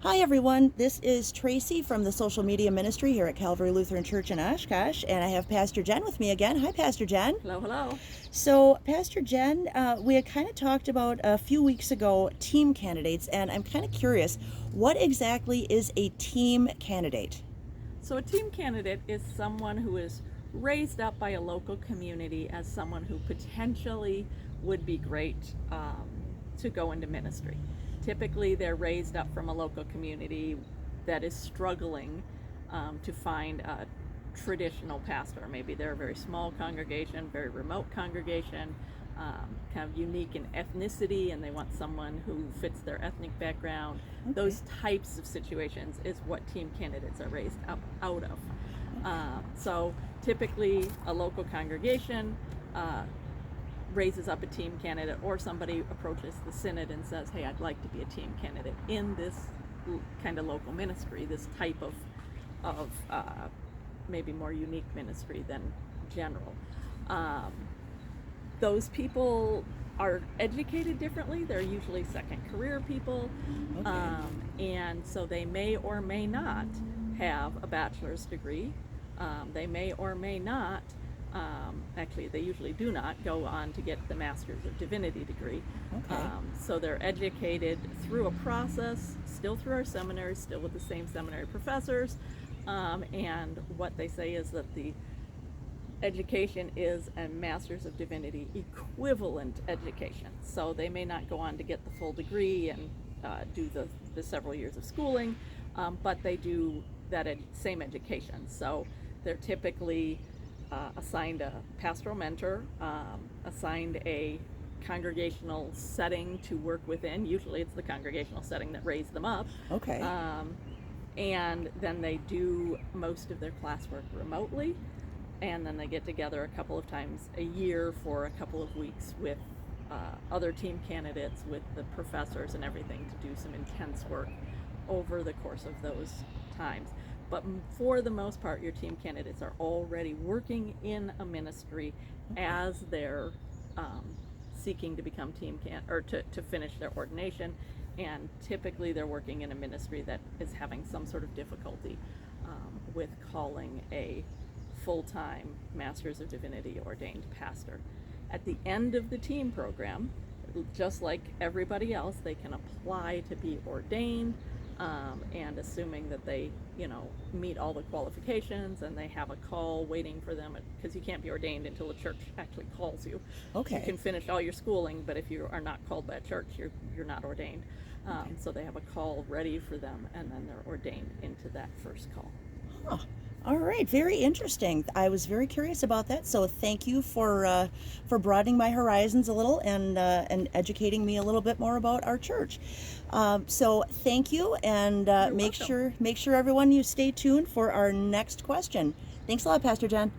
Hi everyone, this is Tracy from the social media ministry here at Calvary Lutheran Church in Oshkosh, and I have Pastor Jen with me again. Hi, Pastor Jen. Hello, hello. So, Pastor Jen, we had kind of talked about a few weeks ago team candidates, and I'm kind of curious, what exactly is a team candidate? So, a team candidate is someone who is raised up by a local community as someone who potentially would be great to go into ministry. Typically, they're raised up from a local community that is struggling to find a traditional pastor. Maybe they're a very small congregation, very remote congregation, kind of unique in ethnicity, and they want someone who fits their ethnic background. Okay. Those types of situations is what team candidates are raised up out of. So typically, a local congregation raises up a team candidate, or somebody approaches the synod and says, hey, I'd like to be a team candidate in this kind of local ministry, this type of maybe more unique ministry than general. Those people are educated differently. They're usually second career people. Okay. And so they may or may not have a bachelor's degree. They may or may not, actually they usually do not go on to get the Master's of Divinity degree. Okay. So they're educated through a process, still through our seminaries, still with the same seminary professors. And what they say is that the education is a Master's of Divinity equivalent education. So they may not go on to get the full degree and do the several years of schooling, but they do that same education. So they're typically assigned a pastoral mentor, assigned a congregational setting to work within. Usually it's the congregational setting that raised them up. Okay. And then they do most of their classwork remotely, and then they get together a couple of times a year for a couple of weeks with other team candidates, with the professors and everything, to do some intense work over the course of those times. But for the most part, your team candidates are already working in a ministry as they're seeking to become to finish their ordination, and typically they're working in a ministry that is having some sort of difficulty with calling a full-time Master's of Divinity ordained pastor. At the end of the team program, just like everybody else, they can apply to be ordained, and assuming that they meet all the qualifications and they have a call waiting for them, because you can't be ordained until the church actually calls you. Okay. You can finish all your schooling, but if you are not called by a church, you're not ordained. Okay. So they have a call ready for them, and then they're ordained into that first call. Huh. All right, very interesting. I was very curious about that, so thank you for broadening my horizons a little and educating me a little bit more about our church. So thank you, and You're make welcome. sure everyone you stay tuned for our next question. Thanks a lot, Pastor Jen.